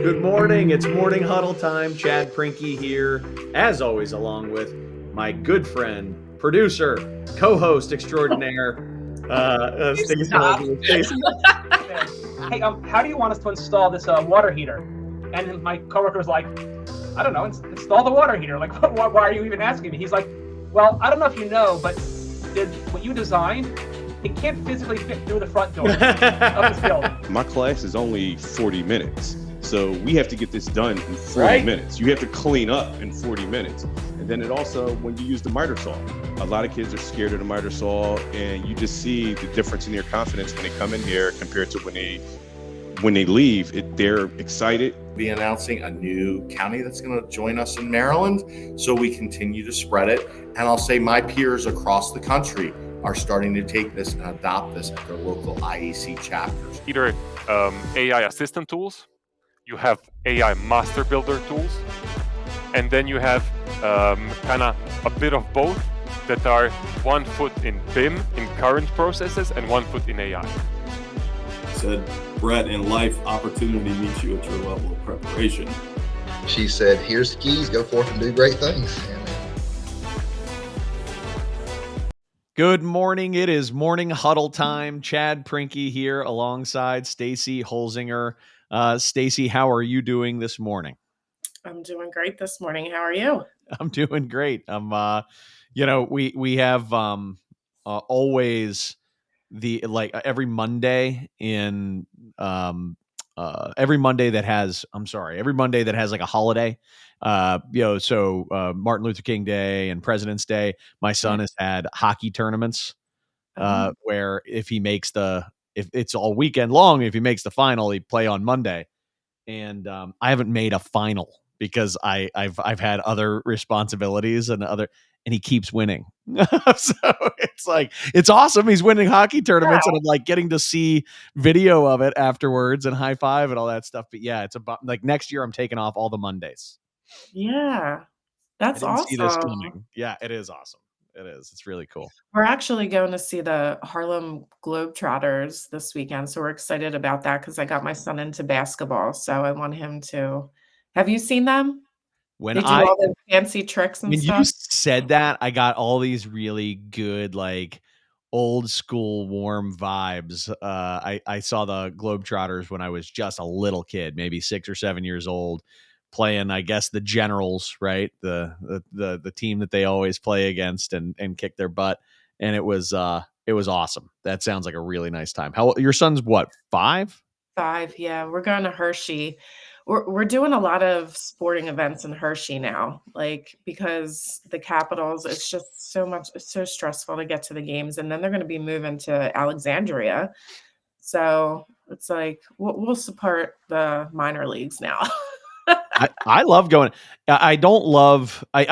Good morning. It's morning huddle time. Chad Prinky here, as always, along with my good friend, producer, co-host extraordinaire, Stacey Stop. Holden. Stacey. Hey, how do you want us to install this water heater? And my coworker was like, I don't know, install the water heater. Like, why are you even asking me? He's like, well, I don't know if you know, but what you designed, it can't physically fit through the front door of this building. My class is only 40 minutes. So we have to get this done in 40 minutes. You have to clean up in 40 minutes. And then it also, when you use the miter saw, a lot of kids are scared of the miter saw, and you just see the difference in their confidence when they come in here compared to when they leave. They're excited. Be announcing a new county that's going to join us in Maryland, so we continue to spread it. And I'll say my peers across the country are starting to take this and adopt this at their local IEC chapters. Either AI assistant tools, you have AI master builder tools, and then you have kind of a bit of both that are 1 foot in BIM, in current processes, and 1 foot in AI. Said, Brett, in life, opportunity meets you at your level of preparation. She said, here's the keys, go forth and do great things. Good morning. It is morning huddle time. Chad Prinky here alongside Stacey Holzinger. Stacey, how are you doing this morning? I'm doing great this morning. How are you? I'm doing great. We have always every Monday every Monday that has like a holiday. Martin Luther King Day and President's Day. My son has had hockey tournaments where if it's all weekend long, if he makes the final, he play on Monday. And I haven't made a final because I've had other responsibilities and he keeps winning. So it's awesome. He's winning hockey tournaments and I'm like getting to see video of it afterwards and high five and all that stuff. But yeah, it's about like next year I'm taking off all the Mondays. Yeah, that's awesome. See this coming. Yeah, it is awesome. It is. It's really cool. We're actually going to see the Harlem Globetrotters this weekend. So we're excited about that because I got my son into basketball. So I want him to. Have you seen them? They do all the fancy tricks and stuff. When you said that, I got all these really good, like old school warm vibes. I saw the Globetrotters when I was just a little kid, maybe 6 or 7 years old, playing, I guess, the Generals, right? The team that they always play against and kick their butt. And it was awesome. That sounds like a really nice time. Your son's what, 5? 5, yeah. We're going to Hershey. We're doing a lot of sporting events in Hershey now, like because the Capitals, it's just it's so stressful to get to the games. And then they're going to be moving to Alexandria. So it's like, we'll support the minor leagues now. I love going. I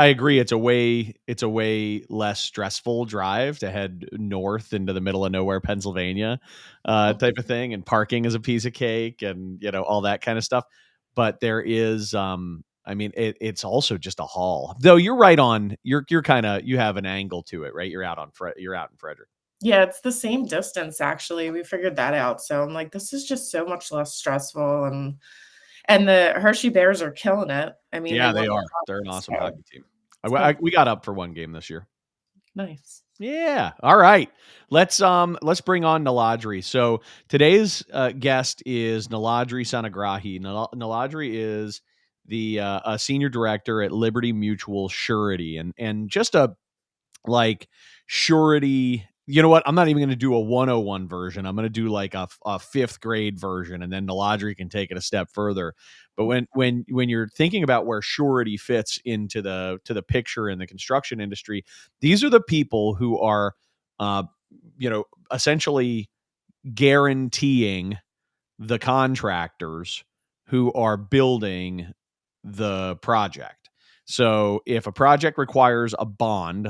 agree. It's a way less stressful drive to head north into the middle of nowhere, Pennsylvania, type of thing. And parking is a piece of cake and, all that kind of stuff. But there is, it's also just a haul. Though you're right on. You're kind of, you have an angle to it, right? You're out in Frederick. Yeah, it's the same distance. Actually, we figured that out. So I'm like, this is just so much less stressful and the Hershey Bears are killing it. I mean, yeah, they are. They're an awesome hockey team. We got up for one game this year. Nice. Yeah. All right. Let's bring on Niladri. So today's guest is Niladri Sannigrahi. Niladri is the a senior director at Liberty Mutual Surety, and just a surety. You know what? I'm not even going to do a 101 version. I'm going to do like a 5th grade version, and then Niladri can take it a step further. But when you're thinking about where surety fits into the picture in the construction industry, these are the people who are, essentially guaranteeing the contractors who are building the project. So if a project requires a bond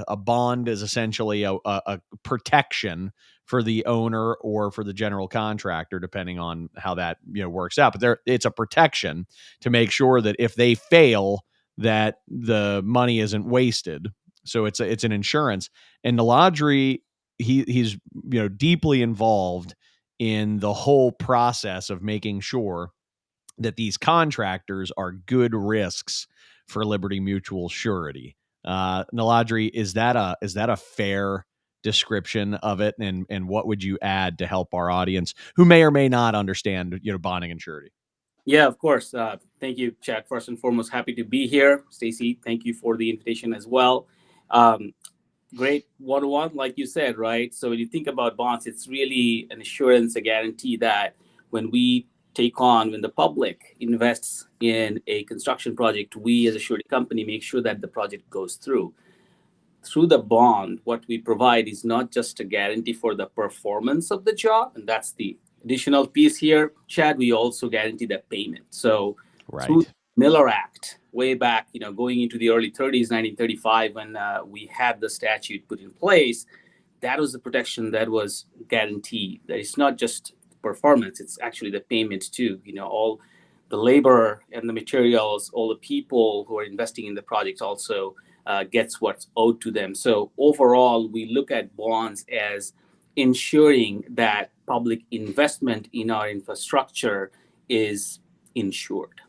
is essentially a protection for the owner or for the general contractor, depending on how that works out. But it's a protection to make sure that if they fail, that the money isn't wasted. So it's an insurance. And Niladri, he's deeply involved in the whole process of making sure that these contractors are good risks for Liberty Mutual Surety. Niladri, is that a fair description of it? And what would you add to help our audience who may or may not understand, bonding and surety? Yeah, of course. Thank you, Chad. First and foremost, happy to be here. Stacy, thank you for the invitation as well. Great one-on-one, like you said, right? So when you think about bonds, it's really an assurance, a guarantee that when the public invests in a construction project, we as a surety company make sure that the project goes through. Through the bond, what we provide is not just a guarantee for the performance of the job, and that's the additional piece here, Chad. We also guarantee the payment. So through the Miller Act, way back, going into the early 30s, 1935, when we had the statute put in place, that was the protection that was guaranteed. That it's not just performance; it's actually the payment too. All the labor and the materials, all the people who are investing in the project also gets what's owed to them. So overall, we look at bonds as ensuring that public investment in our infrastructure is insured.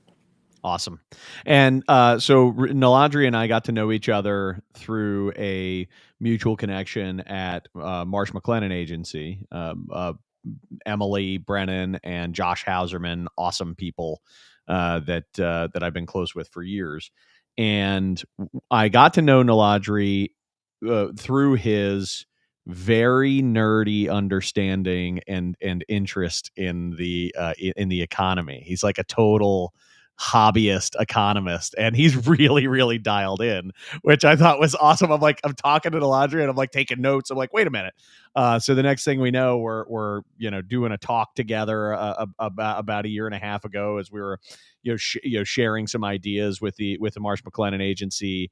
Awesome. And so Niladri and I got to know each other through a mutual connection at Marsh McLennan Agency. Emily Brennan and Josh Hauserman, awesome people that I've been close with for years. And I got to know Niladri through his very nerdy understanding and interest in the economy. He's like a total hobbyist economist, and he's really, really dialed in, which I thought was awesome. I'm talking to Niladri and I'm like taking notes. I'm like, wait a minute. So the next thing we know, we're doing a talk together about a year and a half ago, as we were sharing some ideas with the Marsh McLennan Agency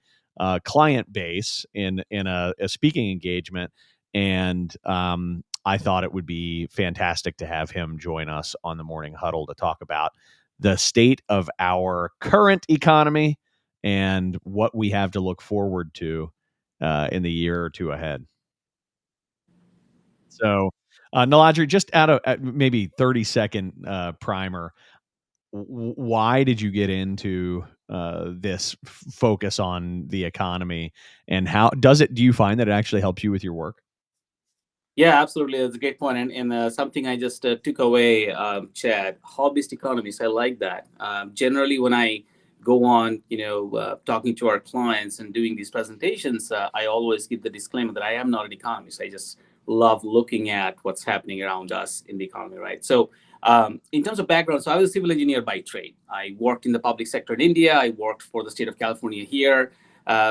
client base in a speaking engagement. And I thought it would be fantastic to have him join us on the morning huddle to talk about the state of our current economy and what we have to look forward to in the year or two ahead. So, Niladri, just out of maybe 30-second primer, why did you get into this focus on the economy, and how do you find that it actually helps you with your work? Yeah, absolutely. That's a great point. And something I just took away, Chad, hobbyist economists. I like that. Generally, when I go on, talking to our clients and doing these presentations, I always give the disclaimer that I am not an economist. I just love looking at what's happening around us in the economy, right? So in terms of background, so I was a civil engineer by trade. I worked in the public sector in India. I worked for the state of California here,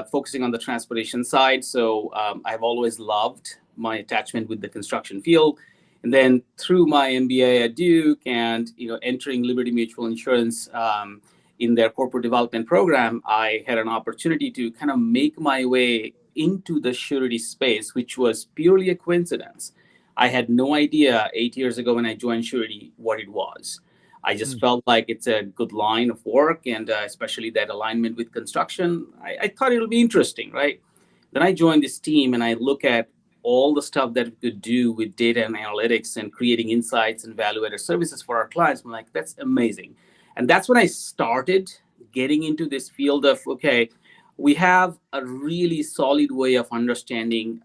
focusing on the transportation side. So I've always loved my attachment with the construction field. And then through my MBA at Duke and entering Liberty Mutual Insurance in their corporate development program, I had an opportunity to kind of make my way into the surety space, which was purely a coincidence. I had no idea 8 years ago when I joined surety what it was. I just felt like it's a good line of work, and especially that alignment with construction. I thought it'll be interesting, right? Then I joined this team and I look at all the stuff that we could do with data and analytics and creating insights and value-added services for our clients. I'm like, that's amazing. And that's when I started getting into this field of, okay, we have a really solid way of understanding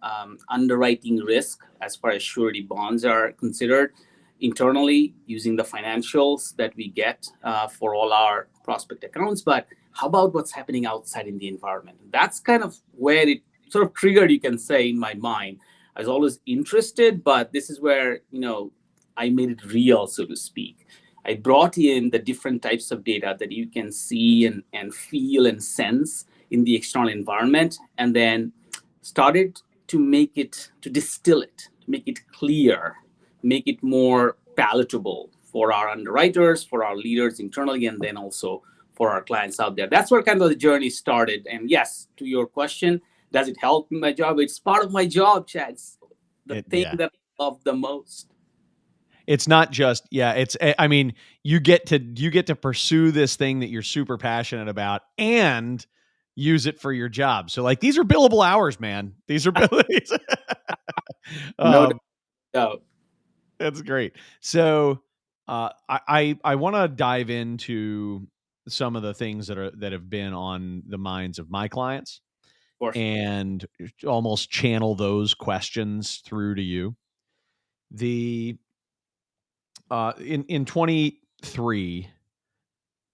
underwriting risk as far as surety bonds are considered internally using the financials that we get for all our prospect accounts. But how about what's happening outside in the environment? That's kind of where it sort of triggered, you can say, in my mind. I was always interested, but this is where, I made it real, so to speak. I brought in the different types of data that you can see and feel and sense in the external environment, and then started to distill it, to make it clear, make it more palatable for our underwriters, for our leaders internally, and then also for our clients out there. That's where kind of the journey started. And yes, to your question, does it help in my job? It's part of my job, Chad. It's the thing that I love the most. It's not just, I mean, you get to pursue this thing that you're super passionate about and use it for your job. So like, these are billable hours, man. These are No doubt. That's great. So I want to dive into some of the things that have been on the minds of my clients, Of course. and almost channel those questions through to you. The in 23,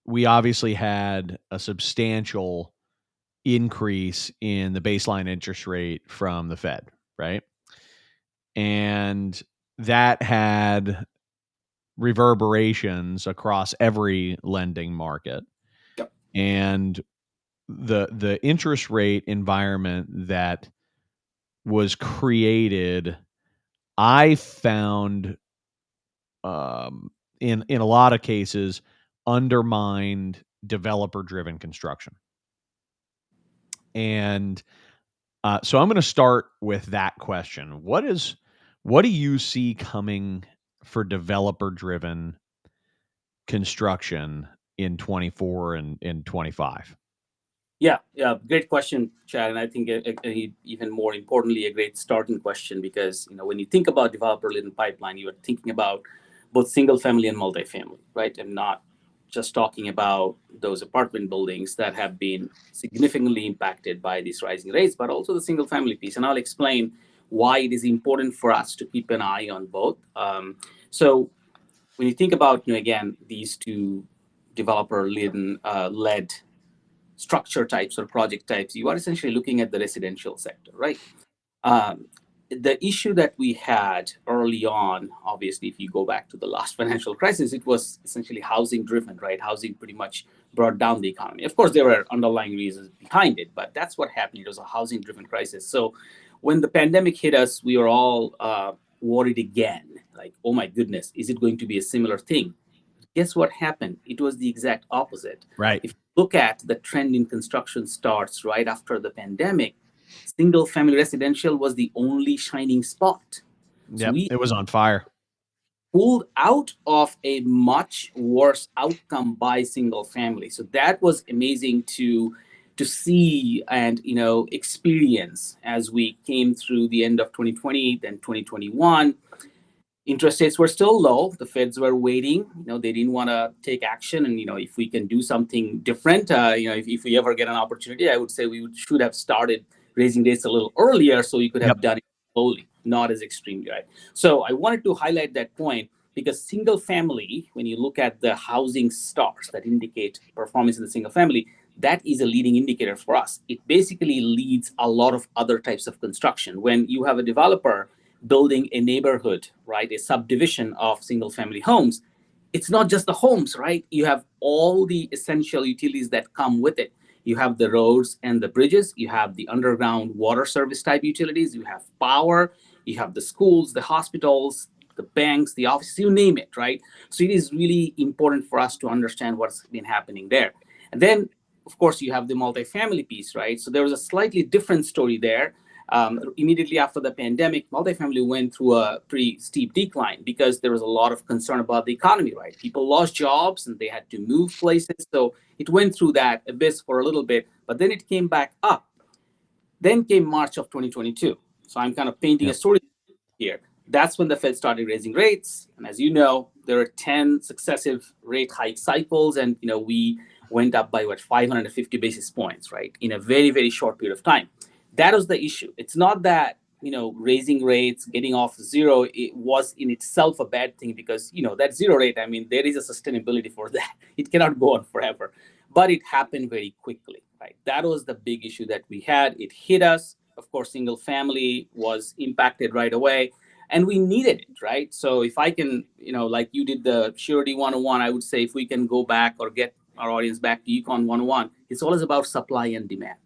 we obviously had a substantial increase in the baseline interest rate from the Fed, right? And that had reverberations across every lending market. Yep. And the interest rate environment that was created, I found, in a lot of cases, undermined developer driven construction. And so I'm going to start with that question. What do you see coming for developer driven construction in 24 and in 25? Yeah, great question, Chad. And I think even more importantly, a great starting question, because when you think about developer-led pipeline, you are thinking about both single family and multifamily, right? And not just talking about those apartment buildings that have been significantly impacted by these rising rates, but also the single family piece. And I'll explain why it is important for us to keep an eye on both. So when you think about, again, these two developer-led structure types or project types, you are essentially looking at the residential sector, right? The issue that we had early on, obviously, if you go back to the last financial crisis, it was essentially housing driven, right? Housing pretty much brought down the economy. Of course, there were underlying reasons behind it, but that's what happened. It was a housing driven crisis. So when the pandemic hit us, we were all worried again, like, oh my goodness, is it going to be a similar thing? Guess what happened? It was the exact opposite. Right. If you look at the trend in construction starts right after the pandemic, single family residential was the only shining spot. So it was on fire. Pulled out of a much worse outcome by single family. So that was amazing to see and experience as we came through the end of 2020, then 2021. Interest rates were still low. The Feds were waiting. They didn't want to take action. And, if we can do something different, if we ever get an opportunity, I would say we should have started raising rates a little earlier so we could have done it slowly, not as extremely, right? So I wanted to highlight that point because single family, when you look at the housing starts that indicate performance in the single family, that is a leading indicator for us. It basically leads a lot of other types of construction. When you have a developer building a neighborhood, right, a subdivision of single family homes, it's not just the homes, right? You have all the essential utilities that come with it. You have the roads and the bridges, you have the underground water service type utilities, you have power, you have the schools, the hospitals, the banks, the offices, you name it, right? So it is really important for us to understand what's been happening there. And then, of course, you have the multifamily piece, right? So there was a slightly different story there. Immediately after the pandemic, multifamily went through a pretty steep decline because there was a lot of concern about the economy, right? People lost jobs and they had to move places. So it went through that abyss for a little bit, but then it came back up. Then came March of 2022. So I'm kind of painting a story here. That's when the Fed started raising rates. And as you know, there are 10 successive rate hike cycles. And, we went up by 550 basis points, right? In a very, very short period of time. That was the issue. It's not that, raising rates, getting off zero, it was in itself a bad thing because, that zero rate, there is a sustainability for that. It cannot go on forever. But it happened very quickly, right? That was the big issue that we had. It hit us. Of course, single family was impacted right away. And we needed it, right? So if I can, like you did the Surety 101, I would say if we can go back or get our audience back to Econ 101, it's always about supply and demand.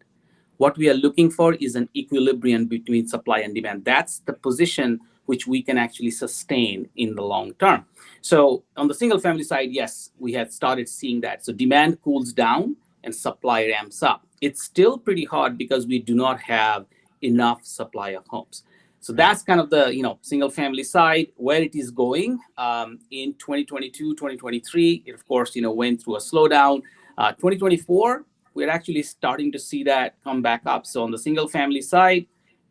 What we are looking for is an equilibrium between supply and demand. That's the position which we can actually sustain in the long term. So on the single family side, yes, we had started seeing that. So demand cools down and supply ramps up. It's still pretty hard because we do not have enough supply of homes. So that's kind of the single family side where it is going. In 2022, 2023, it of course went through a slowdown. 2024, we're actually starting to see that come back up. So on the single family side,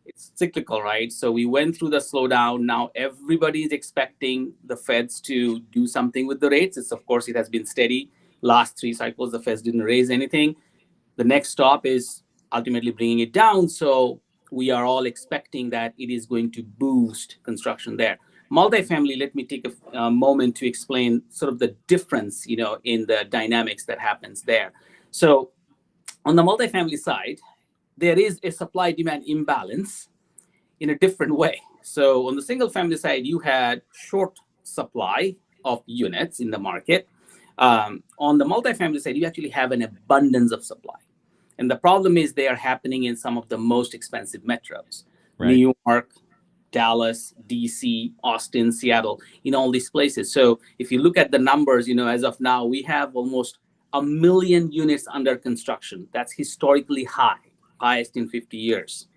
it's cyclical, right? So we went through the slowdown. Now everybody is expecting the Feds to do something with the rates. It's, of course, it has been steady. Last 3 cycles, the Feds didn't raise anything. The next stop is ultimately bringing it down. So we are all expecting that it is going to boost construction there. Multifamily, let me take a moment to explain sort of the difference, in the dynamics that happens there. So on the multifamily side, there is a supply demand imbalance in a different way. So on the single family side, you had short supply of units in the market. On the multifamily side, you actually have an abundance of supply. And the problem is they are happening in some of the most expensive metros, Right. New York, Dallas, DC, Austin, Seattle, in all these places. So if you look at the numbers, as of now, we have almost 1 million units under construction. That's historically high, highest in 50 years.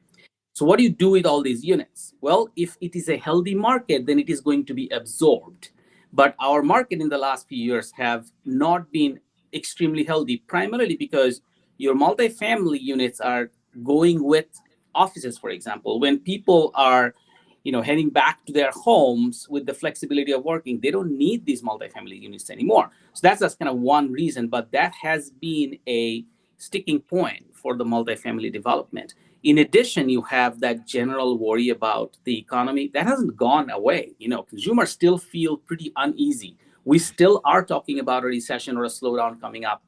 So what do you do with all these units? Well, if it is a healthy market, then it is going to be absorbed. But our market in the last few years have not been extremely healthy, primarily because your multifamily units are going with offices, for example. When people are heading back to their homes with the flexibility of working, they don't need these multifamily units anymore. So that's just kind of one reason, but that has been a sticking point for the multifamily development. In addition, you have that general worry about the economy that hasn't gone away. Consumers still feel pretty uneasy. We still are talking about a recession or a slowdown coming up,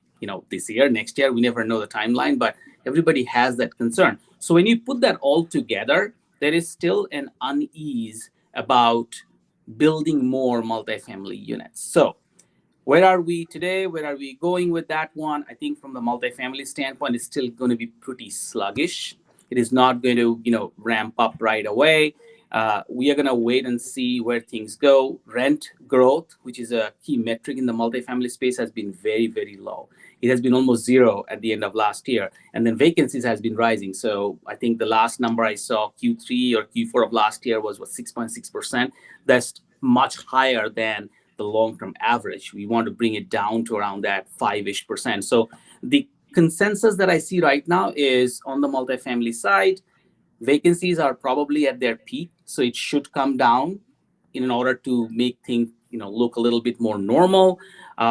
this year, next year. We never know the timeline, but everybody has that concern. So when you put that all together, there is still an unease about building more multifamily units. So where are we today? Where are we going with that one? I think from the multifamily standpoint, it's still going to be pretty sluggish. It is not going to, ramp up right away. We are going to wait and see where things go. Rent growth, which is a key metric in the multifamily space, has been very, very low. It has been almost zero at the end of last year. And then vacancies has been rising. So I think the last number I saw, Q3 or Q4 of last year, was 6.6%. That's much higher than the long-term average. We want to bring it down to around that 5-ish%. So the consensus that I see right now is on the multifamily side, vacancies are probably at their peak. So it should come down in order to make things, look a little bit more normal.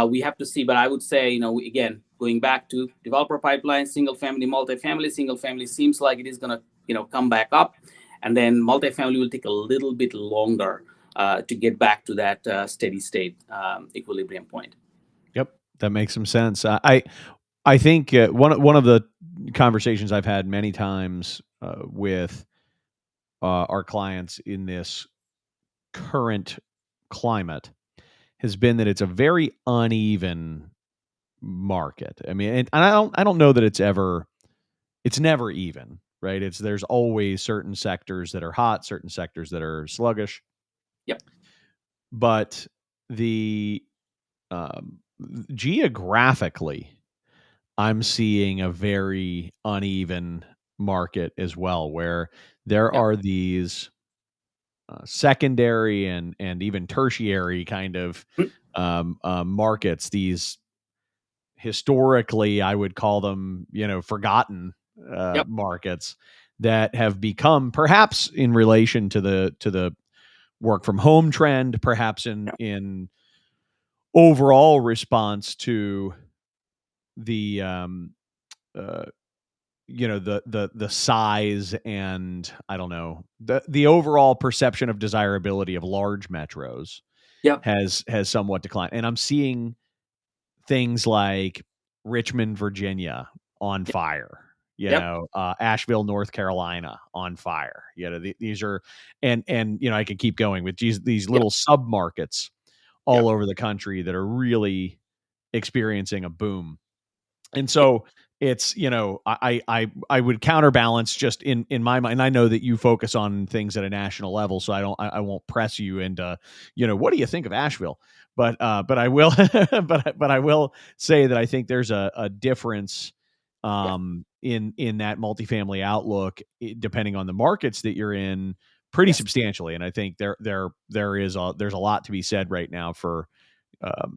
We have to see, but I would say, again, going back to developer pipeline, single family, multifamily, single family seems like it is going to, come back up. And then multifamily will take a little bit longer to get back to that steady state equilibrium point. Yep, that makes some sense. I think one of the conversations I've had many times with our clients in this current climate has been that it's a very uneven market. I mean, and I don't know that it's never even, right? There's always certain sectors that are hot, certain sectors that are sluggish. Yep. But the geographically, I'm seeing a very uneven market as well, where there are these secondary and even tertiary kind of markets. These historically, I would call them, forgotten markets that have become, perhaps in relation to the work from home trend, perhaps in overall response to the the size and, I don't know, the overall perception of desirability of large metros has somewhat declined. And I'm seeing things like Richmond, Virginia on fire, Asheville, North Carolina on fire. These are, and I could keep going with these little sub markets all over the country that are really experiencing a boom. And so it's, I would counterbalance just in my mind. And I know that you focus on things at a national level, so I won't press you into, what do you think of Asheville? But I will, but I will say that I think there's a difference in that multifamily outlook, depending on the markets that you're in, pretty substantially. And I think there's a lot to be said right now for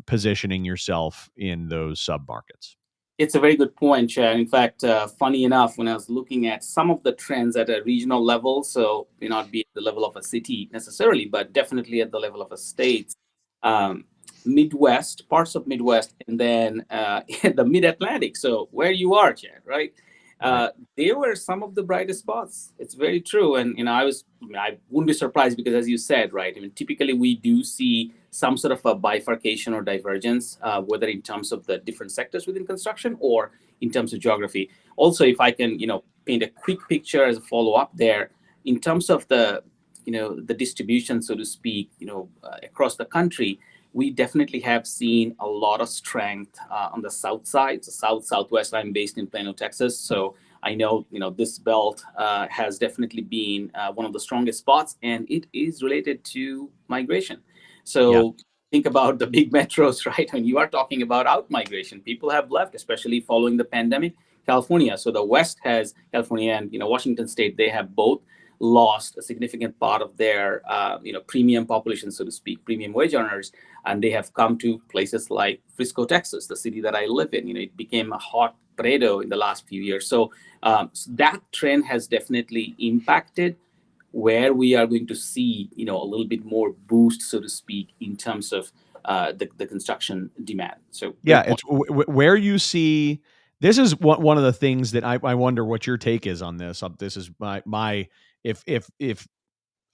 positioning yourself in those sub markets. It's a very good point, Chad. In fact, funny enough, when I was looking at some of the trends at a regional level, so may not be at the level of a city necessarily, but definitely at the level of a state, um, Midwest, parts of Midwest, and then the Mid-Atlantic. So where you are, Chad, right? Uh, they were some of the brightest spots. It's very true, and I wouldn't be surprised because, as you said, right? I mean, typically we do see some sort of a bifurcation or divergence, whether in terms of the different sectors within construction or in terms of geography. Also, if I can, paint a quick picture as a follow-up there, in terms of the distribution, so to speak, across the country, we definitely have seen a lot of strength on the south side, the southwest. I'm based in Plano, Texas, so I know this belt has definitely been one of the strongest spots, and it is related to migration. So think about the big metros, right? And you are talking about out migration. People have left, especially following the pandemic. California, so the West has California and Washington State. They have both lost a significant part of their premium population, so to speak, premium wage earners, and they have come to places like Frisco, Texas, the city that I live in. It became a hot potato in the last few years. So that trend has definitely impacted where we are going to see, a little bit more boost, so to speak, in terms of the construction demand. So it's where you see. This is one of the things that I wonder what your take is on this. This is my if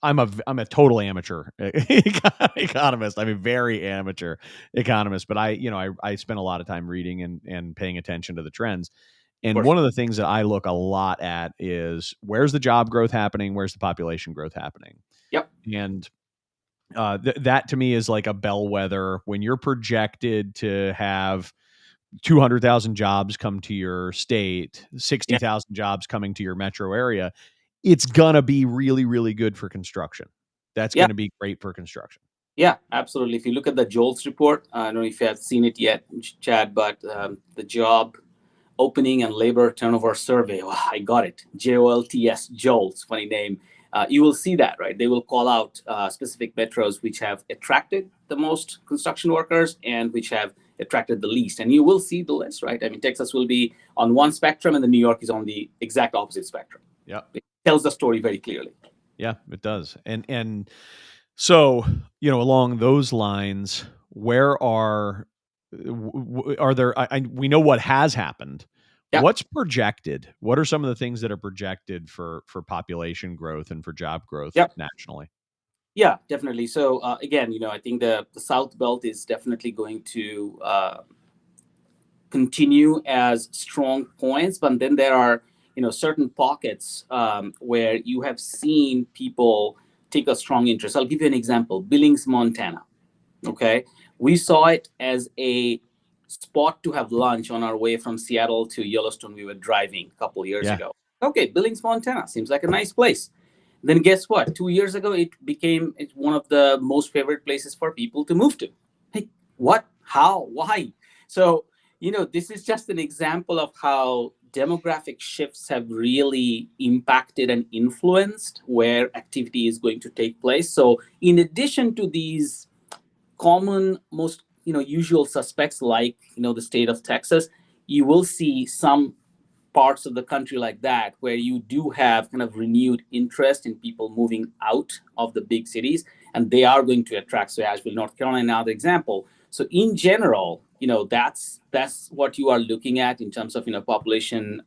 I'm a total amateur economist. I'm a very amateur economist, but I spend a lot of time reading and paying attention to the trends. And one of the things that I look a lot at is where's the job growth happening? Where's the population growth happening? Yep. And that to me is like a bellwether. When you're projected to have 200,000 jobs come to your state, 60,000 jobs coming to your metro area, it's going to be really, really good for construction. That's going to be great for construction. Yeah, absolutely. If you look at the JOLTS report, I don't know if you have seen it yet, Chad, but the job opening and labor turnover survey, I got it, JOLTS, JOLTS, funny name. You will see that, right? They will call out specific metros which have attracted the most construction workers and which have attracted the least. And you will see the list, right? I mean, Texas will be on one spectrum and then New York is on the exact opposite spectrum. Yeah. It tells the story very clearly. Yeah, it does. And so, along those lines, where are there, we know what has happened. What's projected? What are some of the things that are projected for population growth and for job growth nationally? Yeah, definitely. So again, I think the South Belt is definitely going to continue as strong points, but then there are certain pockets where you have seen people take a strong interest. I'll give you an example: Billings, Montana. Okay, we saw it as a spot to have lunch on our way from Seattle to Yellowstone. We were driving a couple years ago. Okay, Billings, Montana seems like a nice place. Then guess what? 2 years ago, it became one of the most favorite places for people to move to. Hey, what? How? Why? So, this is just an example of how demographic shifts have really impacted and influenced where activity is going to take place. So in addition to these common, most usual suspects like the state of Texas, you will see some parts of the country like that where you do have kind of renewed interest in people moving out of the big cities, and they are going to attract. So Asheville, North Carolina, another example. So in general, that's what you are looking at in terms of population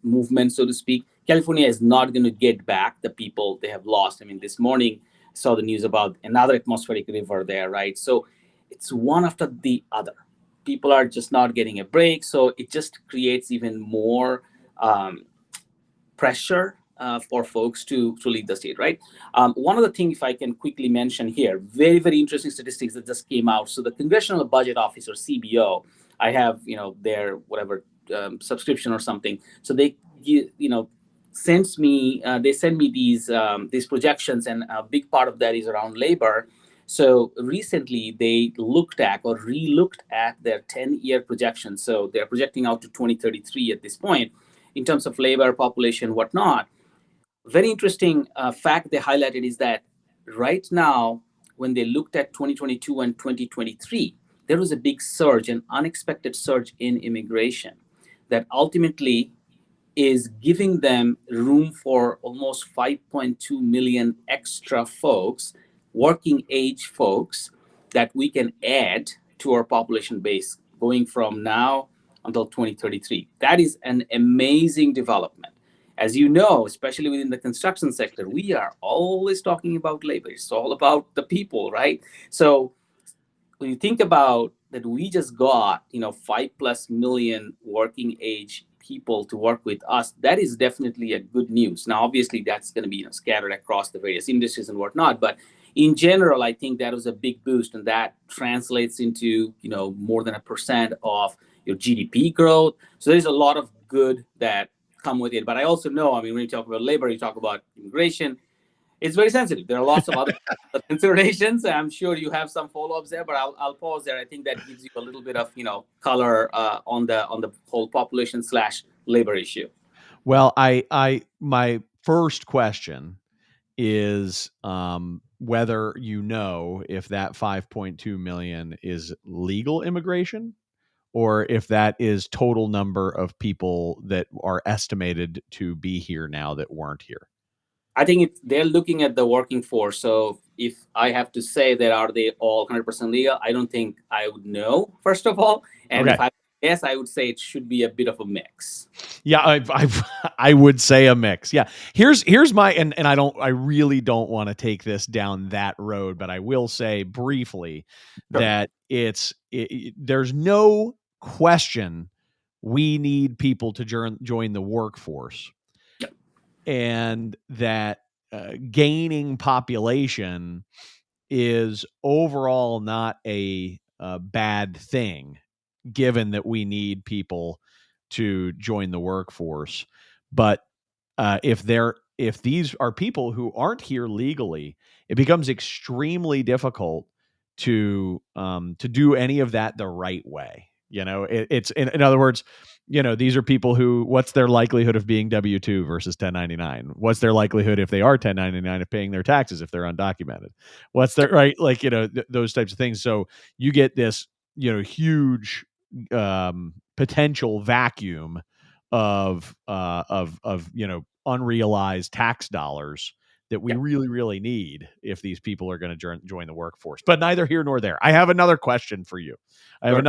movement, so to speak. California is not going to get back the people they have lost. I mean, this morning I saw the news about another atmospheric river there, right? So it's one after the other. People are just not getting a break, so it just creates even more pressure for folks to leave the state, right? One other thing, if I can quickly mention here, very, very interesting statistics that just came out. So the Congressional Budget Office, or CBO, I have, their whatever subscription or something. So they, send me these projections, and a big part of that is around labor. So recently they looked at or re-looked at their 10-year projection. So they're projecting out to 2033 at this point in terms of labor, population, whatnot. Very interesting fact they highlighted is that right now, when they looked at 2022 and 2023, there was a big surge, an unexpected surge in immigration. that ultimately is giving them room for almost 5.2 million extra folks, working age folks, that we can add to our population base going from now until 2033. That is an amazing development. As you know, especially within the construction sector, we are always talking about labor. It's all about the people, right? So when you think about that, we just got 5+ million working age people to work with us. That is definitely a good news. Now, obviously, that's going to be scattered across the various industries and whatnot, but in general, I think that was a big boost, and that translates into more than 1% of your GDP growth. So there's a lot of good that come with it. But I also know, when you talk about labor, you talk about immigration, it's very sensitive. There are lots of other considerations. I'm sure you have some follow-ups there, but I'll pause there. I think that gives you a little bit of color on the whole population / labor issue. Well, my first question is whether if that 5.2 million is legal immigration, or if that is total number of people that are estimated to be here now that weren't here. I think they're looking at the working force. So if I have to say that are they all 100% legal, I don't think I would know, first of all. And Okay. if I guess, I would say it should be a bit of a mix. Yeah, I would say a mix. Yeah. Here's my and I really don't want to take this down that road, but I will say briefly that there's no question we need people to join the workforce. Yep. And that gaining population is overall not a bad thing, given that we need people to join the workforce. But if these are people who aren't here legally, it becomes extremely difficult to do any of that the right way. It's in other words, these are people who, what's their likelihood of being W-2 versus 1099? What's their likelihood, if they are 1099, of paying their taxes if they're undocumented? What's their right? Those types of things. So you get this, huge potential vacuum of unrealized tax dollars that we really, really need if these people are going to join the workforce. But neither here nor there. I have another question for you. I want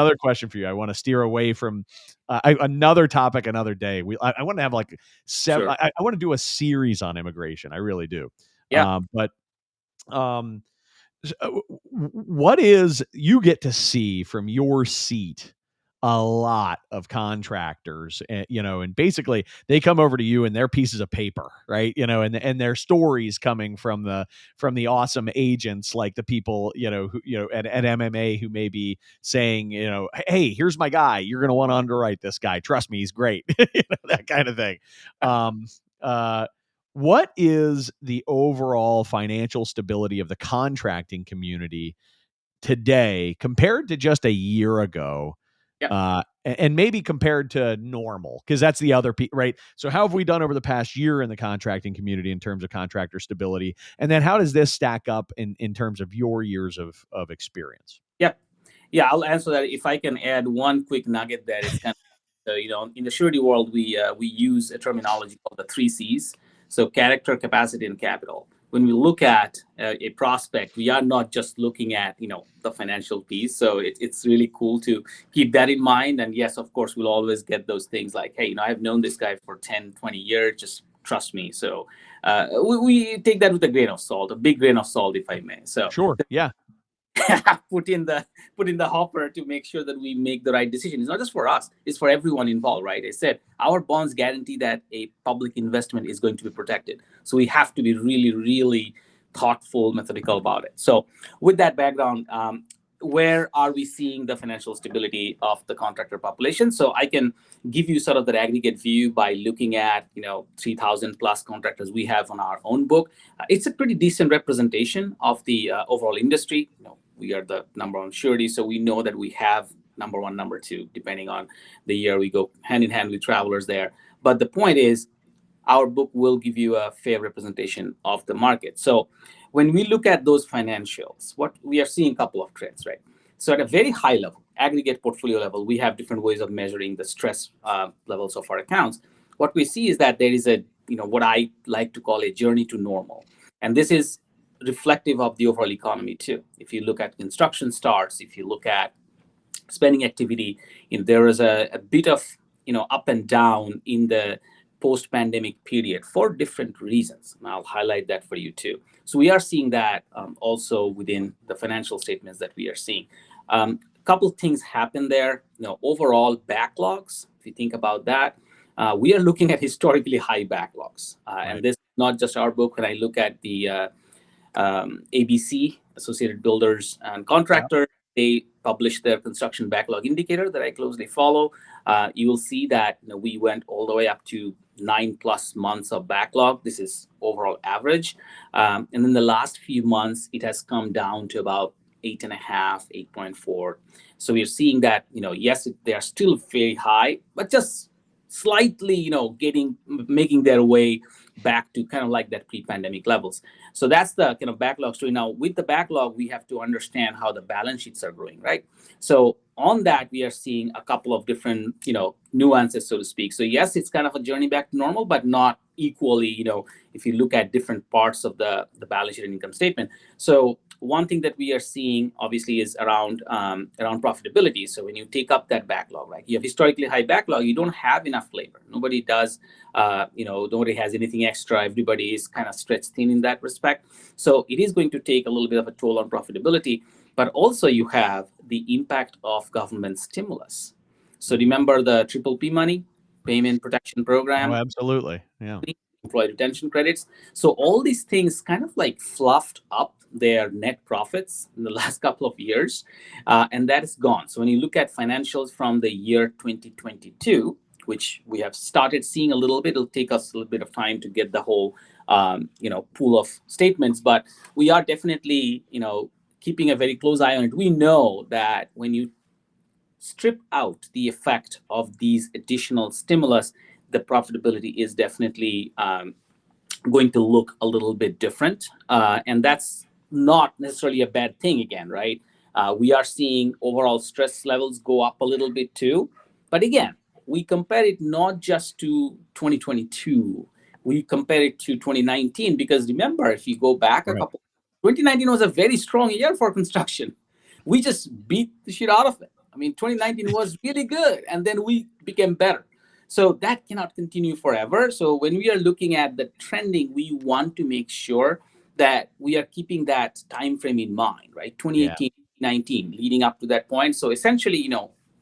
to steer away from another topic another day. I want to have like 7. Sure. I want to do a series on immigration. I really do. Yeah. What is, you get to see from your seat a lot of contractors, and basically they come over to you and they're pieces of paper, right? And their stories coming from the awesome agents, like the people, who, at MMA, who may be saying, hey, here's my guy. You're going to want to underwrite this guy. Trust me, he's great. That kind of thing. What is the overall financial stability of the contracting community today compared to just a year ago? And maybe compared to normal, because that's the other right? So how have we done over the past year in the contracting community in terms of contractor stability? And then how does this stack up in terms of your years of experience? Yeah, I'll answer that. If I can add one quick nugget there, it's kind of, in the surety world, we use a terminology called the 3 C's. So character, capacity, and capital. When we look at a prospect, we are not just looking at, the financial piece. So it's really cool to keep that in mind. And yes, of course, we'll always get those things like, hey, I've known this guy for 10, 20 years, just trust me. So we take that with a grain of salt, a big grain of salt, if I may. So sure. Yeah. put in the hopper to make sure that we make the right decision. It's not just for us, it's for everyone involved, right? I said our bonds guarantee that a public investment is going to be protected. So we have to be really, really thoughtful, methodical about it. So with that background, where are we seeing the financial stability of the contractor population? So I can give you sort of the aggregate view by looking at 3,000 plus contractors we have on our own book. It's a pretty decent representation of the overall industry. We are the number one surety, so we know that we have number one, number two, depending on the year. We go hand in hand with travelers there. But the point is, our book will give you a fair representation of the market. So when we look at those financials, what we are seeing a couple of trends, right? So at a very high level, aggregate portfolio level, we have different ways of measuring the stress levels of our accounts. What we see is that there is a, what I like to call a journey to normal. And this is reflective of the overall economy too. If you look at construction starts, if you look at spending activity, there is a bit of, up and down in the post-pandemic period for different reasons. And I'll highlight that for you too. So we are seeing that also within the financial statements that we are seeing. A couple of things happen there. Overall backlogs, if you think about that, we are looking at historically high backlogs. Right. And this is not just our book. When I look at the ABC, Associated Builders and Contractors, they publish their construction backlog indicator that I closely follow. You will see that we went all the way up to 9+ months of backlog. This is overall average. And in the last few months, it has come down to about 8.5, 8.4. So we're seeing that, yes, they are still very high, but just slightly, making their way back to kind of like that pre-pandemic levels. So that's the kind of backlog story. Now, with the backlog, we have to understand how the balance sheets are growing, right? So on that, we are seeing a couple of different, nuances, so to speak. So yes, it's kind of a journey back to normal, but not equally, if you look at different parts of the balance sheet and income statement. So one thing that we are seeing obviously is around profitability. So when you take up that backlog, right, you have historically high backlog, you don't have enough labor. Nobody does, nobody has anything extra. Everybody is kind of stretched thin in that respect. So it is going to take a little bit of a toll on profitability, but also you have the impact of government stimulus. So remember the PPP money, Payment Protection Program? Oh, absolutely. Yeah. Employee retention credits. So all these things kind of like fluffed up their net profits in the last couple of years, and that is gone. So when you look at financials from the year 2022, which we have started seeing a little bit, it'll take us a little bit of time to get the whole, pool of statements, but we are definitely, keeping a very close eye on it. We know that when you strip out the effect of these additional stimulus, the profitability is definitely going to look a little bit different. And that's not necessarily a bad thing again, right? We are seeing overall stress levels go up a little bit too. But again, we compare it not just to 2022, we compare it to 2019, because remember, if you go back a couple, 2019 was a very strong year for construction. We just beat the shit out of it. I mean, 2019 was really good, and then we became better. So that cannot continue forever. So when we are looking at the trending, we want to make sure that we are keeping that time frame in mind, right? 2018, 19, leading up to that point. So essentially,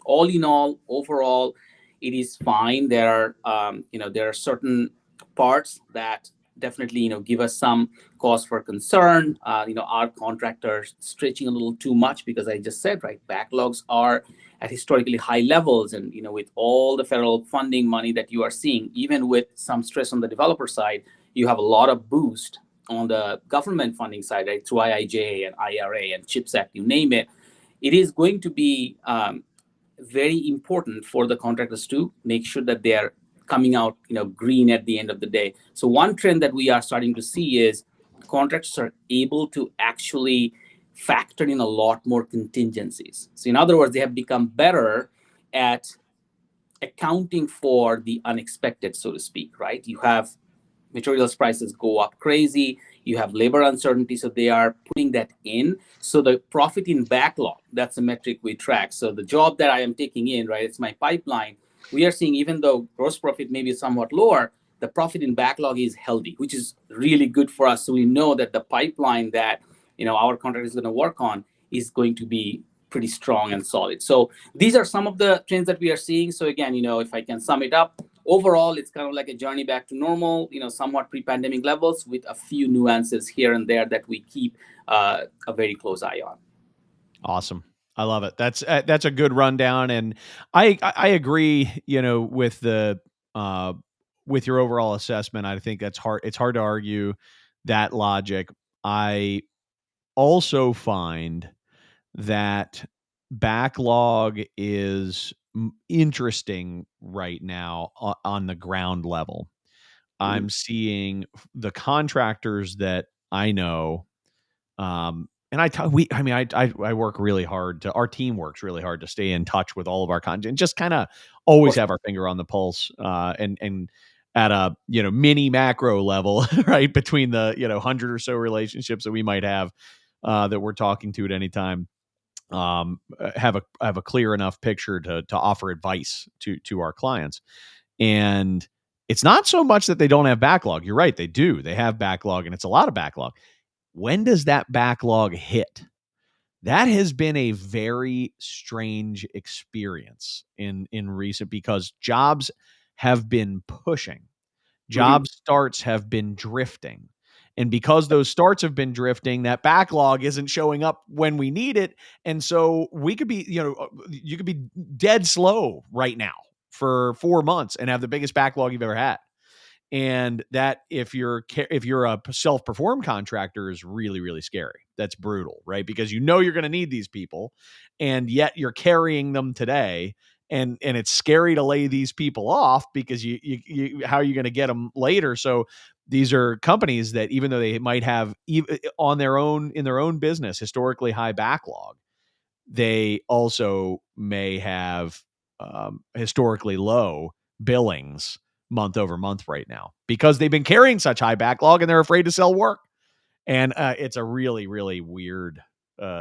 all in all, overall, it is fine. There are certain parts that definitely, give us some cause for concern. Our contractors stretching a little too much, because I just said, right, backlogs are at historically high levels. And, with all the federal funding money that you are seeing, even with some stress on the developer side, you have a lot of boost on the government funding side, right, through IIJA and IRA and CHIPS Act, you name it. It is going to be very important for the contractors to make sure that they are coming out, green at the end of the day. So one trend that we are starting to see is contractors are able to actually factor in a lot more contingencies. So in other words, they have become better at accounting for the unexpected, so to speak, right? You have materials prices go up crazy, you have labor uncertainty, so they are putting that in. So the profit in backlog, that's a metric we track. So the job that I am taking in, right, it's my pipeline. We are seeing, even though gross profit may be somewhat lower, the profit in backlog is healthy, which is really good for us. So we know that the pipeline that our contract is going to work on is going to be pretty strong and solid. So these are some of the trends that we are seeing. So again, if I can sum it up, overall, it's kind of like a journey back to normal, somewhat pre-pandemic levels, with a few nuances here and there that we keep a very close eye on. Awesome. I love it. That's a good rundown, and I agree. With the with your overall assessment. I think that's hard. It's hard to argue that logic. I also find that backlog is interesting right now on the ground level. I'm seeing the contractors that I know and I work really hard our team works really hard to stay in touch with all of our content, just kind of always have our finger on the pulse, and at a, mini macro level, right? Between the, 100 or so relationships that we might have, that we're talking to at any time, have a clear enough picture to offer advice to our clients. And it's not so much that they don't have backlog. You're right. They do. They have backlog, and it's a lot of backlog. When does that backlog hit? That has been a very strange experience in recent, because jobs have been pushing. Job starts have been drifting. And because those starts have been drifting, that backlog isn't showing up when we need it. And so we could be, you could be dead slow right now for 4 months and have the biggest backlog you've ever had. And that, if you're a self-perform contractor, is really, really scary. That's brutal, right? Because you're going to need these people, and yet you're carrying them today, and it's scary to lay these people off, because you how are you going to get them later? So these are companies that, even though they might have in their own business historically high backlog, they also may have historically low billings month over month right now, because they've been carrying such high backlog and they're afraid to sell work. And it's a really, really weird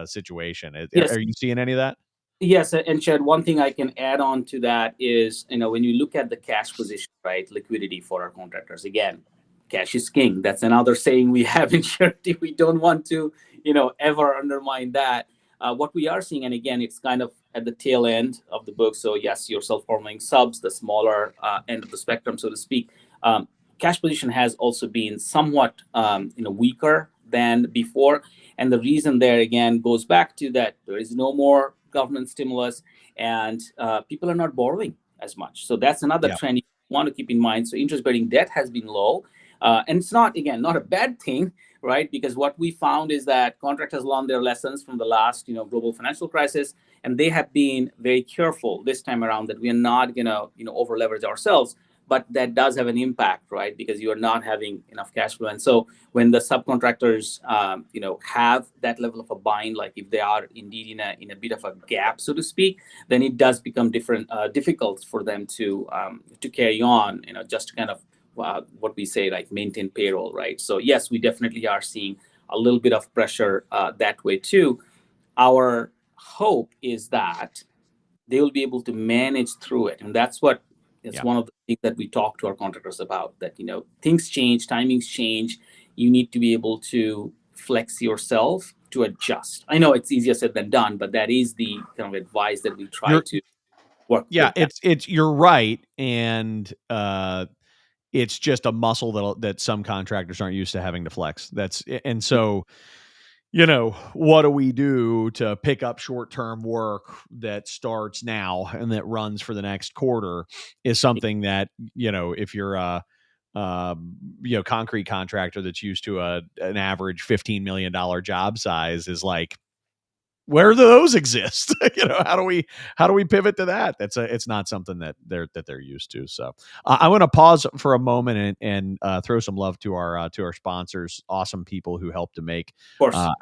situation. Yes. Are you seeing any of that? Yes, and Chad, one thing I can add on to that is, when you look at the cash position, right, liquidity for our contractors, again, cash is king. That's another saying we have in Surety. We don't want to, ever undermine that. What we are seeing, and again, it's kind of at the tail end of the book. So yes, your self-forming subs, the smaller end of the spectrum, so to speak. Cash position has also been somewhat, weaker than before. And the reason there, again, goes back to that there is no more government stimulus, and people are not borrowing as much. So that's another trend you want to keep in mind. So interest-bearing debt has been low. And it's not a bad thing, right? Because what we found is that contractors learned their lessons from the last, global financial crisis, and they have been very careful this time around that we are not going to, over leverage ourselves. But that does have an impact, right? Because you are not having enough cash flow. And so when the subcontractors, have that level of a bind, like if they are indeed in a bit of a gap, so to speak, then it does become difficult for them to carry on, just to kind of what we say, like maintain payroll, right? So yes, we definitely are seeing a little bit of pressure that way too. Our hope is that they will be able to manage through it, and that's what it's one of the things that we talk to our contractors about, that, things change, timings change. You need to be able to flex yourself to adjust. I know it's easier said than done, but that is the kind of advice that we try to work. Yeah, you're right. And it's just a muscle that some contractors aren't used to having to flex. And so, what do we do to pick up short-term work that starts now and that runs for the next quarter is something that, if you're a, concrete contractor that's used to an average $15 million job size, is like, where do those exist? How do we pivot to that? It's not something that they're used to. So I want to pause for a moment and throw some love to our sponsors, awesome people who help to make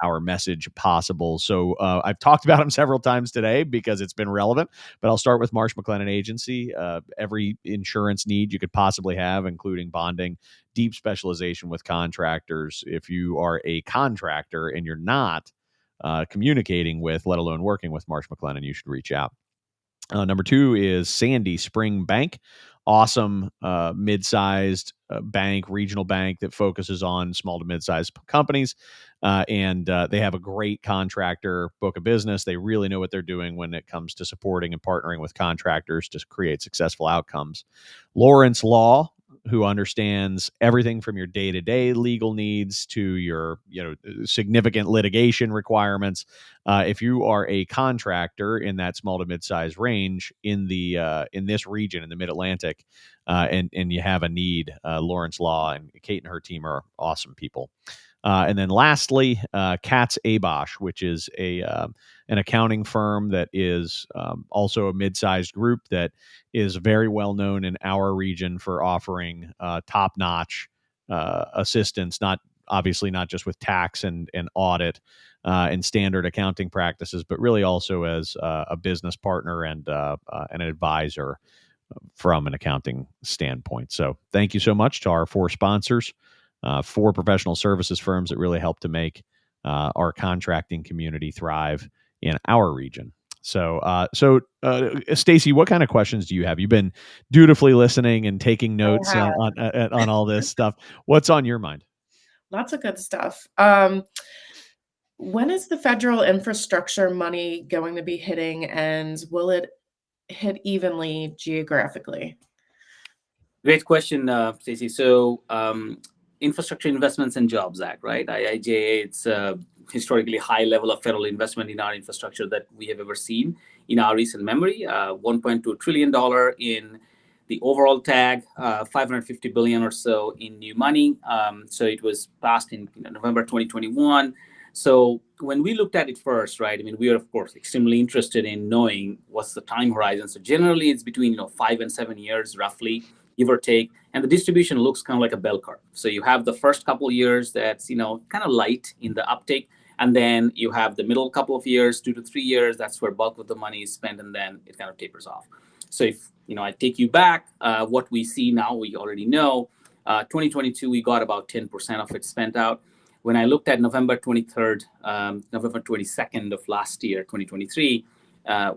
our message possible. So I've talked about them several times today because it's been relevant, but I'll start with Marsh McLennan Agency. Every insurance need you could possibly have, including bonding, deep specialization with contractors. If you are a contractor and you're not communicating with, let alone working with Marsh McLennan, you should reach out. Number 2 is Sandy Spring Bank. Awesome mid-sized bank, regional bank that focuses on small to mid-sized companies. And they have a great contractor book of business. They really know what they're doing when it comes to supporting and partnering with contractors to create successful outcomes. Lawrence Law, who understands everything from your day-to-day legal needs to your, significant litigation requirements. If you are a contractor in that small to mid-size range in this region in the Mid-Atlantic, and you have a need, Lawrence Law and Kate and her team are awesome people. And then lastly, Katz Abosch, which is an accounting firm that is also a mid-sized group that is very well known in our region for offering top-notch assistance, not just with tax and audit, and standard accounting practices, but really also as a business partner and an advisor from an accounting standpoint. So thank you so much to our 4 sponsors, 4 professional services firms that really help to make our contracting community thrive in our region. So, Stacy, what kind of questions do you have? You've been dutifully listening and taking notes on all this stuff. What's on your mind? Lots of good stuff. When is the federal infrastructure money going to be hitting, and will it hit evenly geographically? Great question, Stacey. So, Infrastructure Investments and Jobs Act, right? IIJA, it's a historically high level of federal investment in our infrastructure that we have ever seen in our recent memory. $1.2 trillion in the overall tag, $550 billion or so in new money. So it was passed in November 2021. So when we looked at it first, right, I mean, we are, of course, extremely interested in knowing what's the time horizon. So generally, it's between 5 and 7 years, roughly, give or take. And the distribution looks kind of like a bell curve. So you have the first couple of years that's, kind of light in the uptake. And then you have the middle couple of years, 2 to 3 years, that's where bulk of the money is spent, and then it kind of tapers off. So if, I take you back, what we see now, we already know, 2022, we got about 10% of it spent out. When I looked at November 23rd, November 22nd of last year, 2023,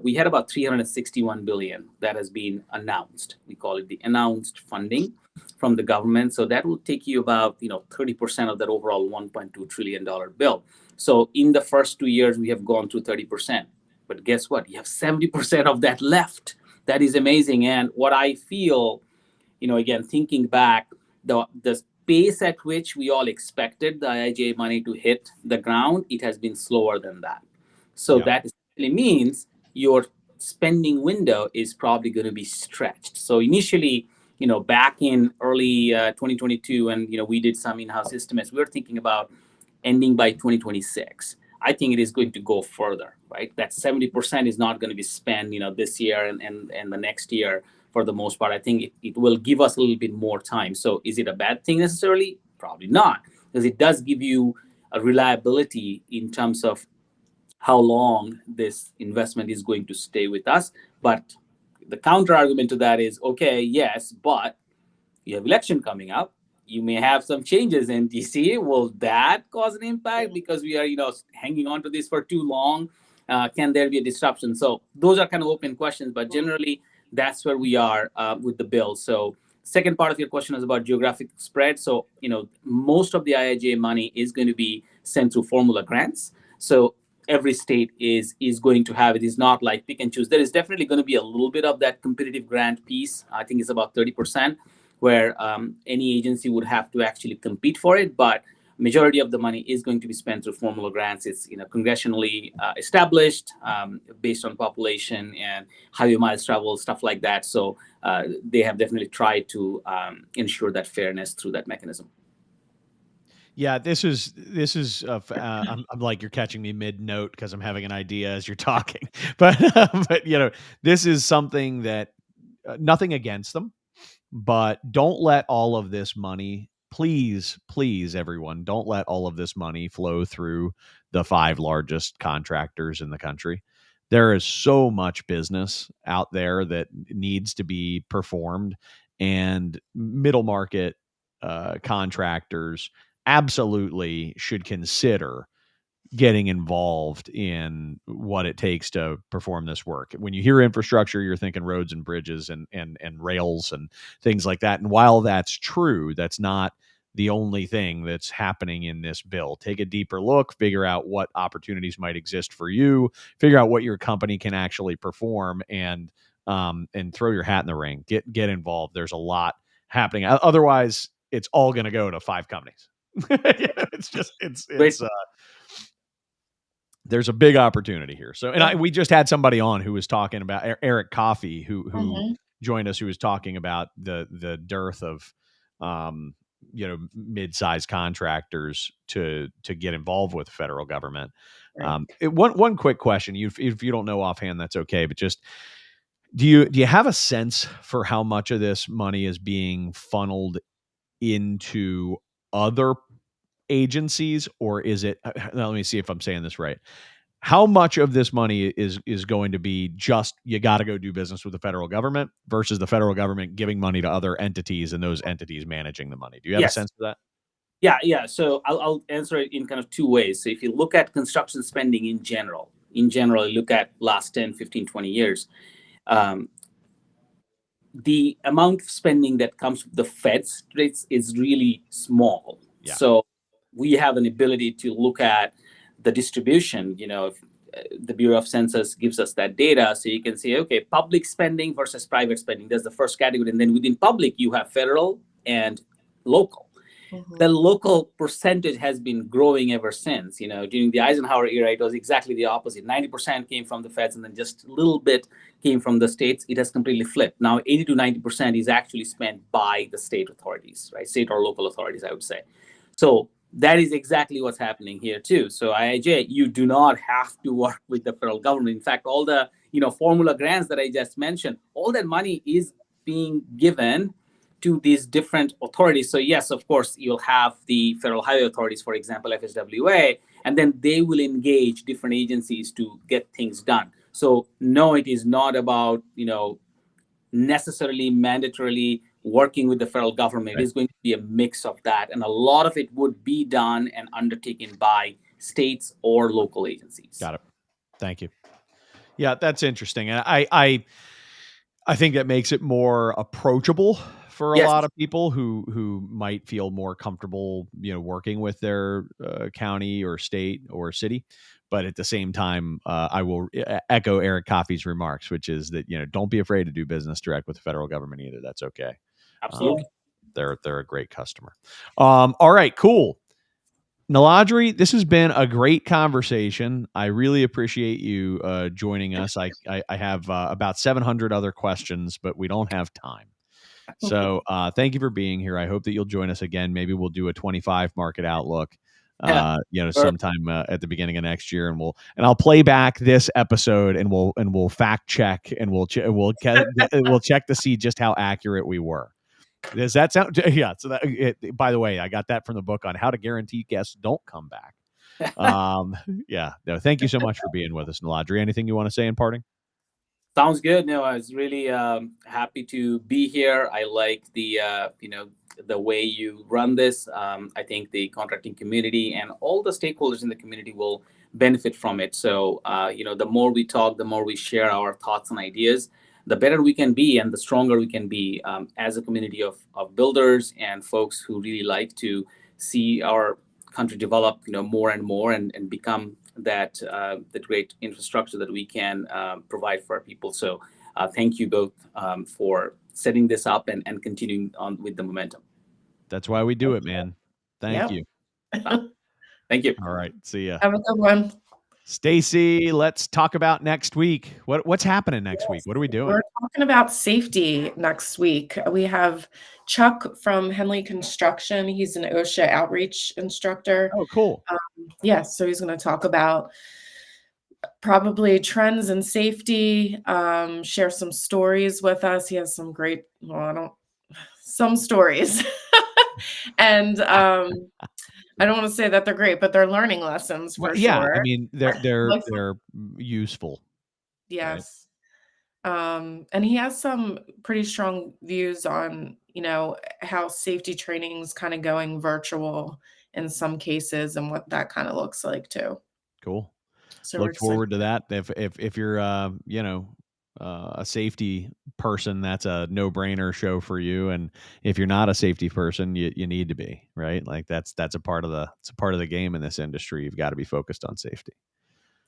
we had about $361 billion that has been announced. We call it the announced funding from the government. So that will take you about 30% of that overall $1.2 trillion bill. So in the first 2 years, we have gone through 30%. But guess what? You have 70% of that left. That is amazing. And what I feel, again, thinking back, the pace at which we all expected the IIJA money to hit the ground, it has been slower than that. So that essentially means your spending window is probably going to be stretched. So initially, back in early 2022, and we did some in-house estimates, we were thinking about ending by 2026. I think it is going to go further, right? That 70% is not going to be spent, this year and the next year for the most part. I think it will give us a little bit more time. So is it a bad thing necessarily? Probably not, because it does give you a reliability in terms of how long this investment is going to stay with us. But the counter argument to that is, okay, yes, but you have election coming up. You may have some changes in DC. Will that cause an impact because we are, hanging on to this for too long? Can there be a disruption? So those are kind of open questions, but generally that's where we are with the bill. So second part of your question is about geographic spread. So, most of the IIJA money is going to be sent through formula grants. So every state is going to have it. It's not like pick and choose. There is definitely going to be a little bit of that competitive grant piece. I think it's about 30%, where any agency would have to actually compete for it. But majority of the money is going to be spent through formula grants. It's congressionally established based on population and highway miles traveled, stuff like that. So they have definitely tried to ensure that fairness through that mechanism. Yeah, this is. I'm like, you're catching me mid note because I'm having an idea as you're talking, but this is something that nothing against them, but don't let all of this money, please, everyone, don't let all of this money flow through the 5 largest contractors in the country. There is so much business out there that needs to be performed, and middle market contractors absolutely should consider getting involved in what it takes to perform this work. When you hear infrastructure, you're thinking roads and bridges and rails and things like that. And while that's true, that's not the only thing that's happening in this bill. Take a deeper look, figure out what opportunities might exist for you, figure out what your company can actually perform, and throw your hat in the ring. Get involved. There's a lot happening. Otherwise, it's all going to go to 5 companies. There's a big opportunity here. So, and we just had somebody on who was talking about Eric Coffey, who joined us, who was talking about the dearth of, mid-sized contractors to get involved with the federal government. Right. One quick question, if you don't know offhand, that's okay. But just, do you have a sense for how much of this money is being funneled into other agencies, or is it? Let me see if I'm saying this right. How much of this money is going to be just you got to go do business with the federal government versus the federal government giving money to other entities and those entities managing the money? Do you have a sense of that? Yeah. So I'll answer it in kind of two ways. So if you look at construction spending in general, you look at last 10, 15, 20 years, the amount of spending that comes from the feds is really small. Yeah. So we have an ability to look at the distribution. If, the Bureau of Census gives us that data, so you can say, okay, public spending versus private spending. That's the first category, and then within public, you have federal and local. The local percentage has been growing ever since. During the Eisenhower era, it was exactly the opposite. 90% came from the feds, and then just a little bit came from the states. It has completely flipped. Now, 80 to 90% is actually spent by the state authorities, right? State or local authorities, I would say. So that is exactly what's happening here too. So IIJ, you do not have to work with the federal government. In fact, all the formula grants that I just mentioned, all that money is being given to these different authorities. So yes, of course, you'll have the federal highway authorities, for example, FSWA, and then they will engage different agencies to get things done. So no, it is not about, necessarily mandatorily working with the federal government. Right. It is going to be a mix of that. And a lot of it would be done and undertaken by states or local agencies. Got it. Thank you. Yeah, that's interesting. And I think that makes it more approachable for a lot of people who might feel more comfortable, working with their county or state or city. But at the same time, I will echo Eric Coffey's remarks, which is that, don't be afraid to do business direct with the federal government either. That's okay. Absolutely. They're a great customer. All right, cool. Niladri, this has been a great conversation. I really appreciate you joining us. I have about 700 other questions, but we don't have time. So thank you for being here. I hope that you'll join us again. Maybe we'll do a 25 market outlook, sometime at the beginning of next year, and I'll play back this episode and we'll fact check and we'll check to see just how accurate we were. Does that sound? Yeah. So by the way, I got that from the book on how to guarantee guests don't come back. Yeah. No, thank you so much for being with us, Niladri. Anything you want to say in parting? Sounds good. No, I was really happy to be here. I like the the way you run this. I think the contracting community and all the stakeholders in the community will benefit from it. So the more we talk, the more we share our thoughts and ideas, the better we can be and the stronger we can be as a community of builders and folks who really like to see our country develop, more and more and become that the great infrastructure that we can provide for our people. So thank you both for setting this up and continuing on with the momentum. That's why we do it, man. Thank you. Thank you. All right. See ya. Have a good one. Stacy, let's talk about next week. What's happening next week? What are we doing? We're talking about safety next week. We have Chuck from Henley Construction. He's an OSHA outreach instructor. Oh, cool. So he's going to talk about probably trends in safety, share some stories with us. He has some great, some stories. And I don't want to say that they're great, but they're learning lessons for sure. I mean, they're useful. Yes. Right? And he has some pretty strong views on, how safety training is kind of going virtual in some cases and what that kind of looks like too. Cool. So look forward to that. If you're a safety person, that's a no-brainer show for you. And if you're not a safety person, you need to be, right? Like that's a part of the game in this industry. You've got to be focused on safety.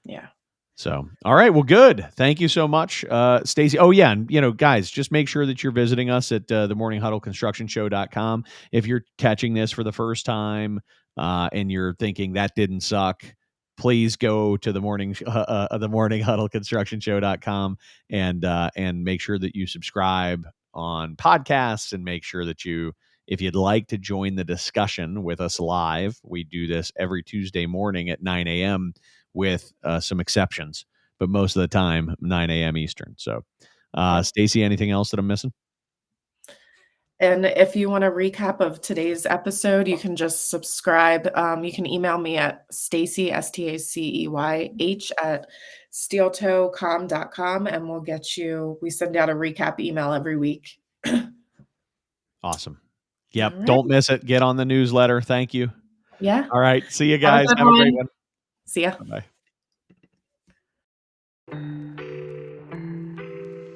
Yeah. So, all right. Well, good. Thank you so much, Stacy. Oh yeah. And guys, just make sure that you're visiting us at the morninghuddleconstructionshow.com. If you're catching this for the first time, and you're thinking that didn't suck, please go to the morninghuddleconstructionshow.com and make sure that you subscribe on podcasts, and make sure that if you'd like to join the discussion with us live, we do this every Tuesday morning at 9 a.m. with some exceptions, but most of the time 9 a.m. Eastern. So, Stacy, anything else that I'm missing? And if you want a recap of today's episode, you can just subscribe. You can email me at Stacey, STACEYH at steeltoecom.com, and we send out a recap email every week. Awesome. Yep. All Don't right. miss it. Get on the newsletter. Thank you. Yeah. All right. See you Have a guys. good Have a great one. one. See ya. Bye-bye.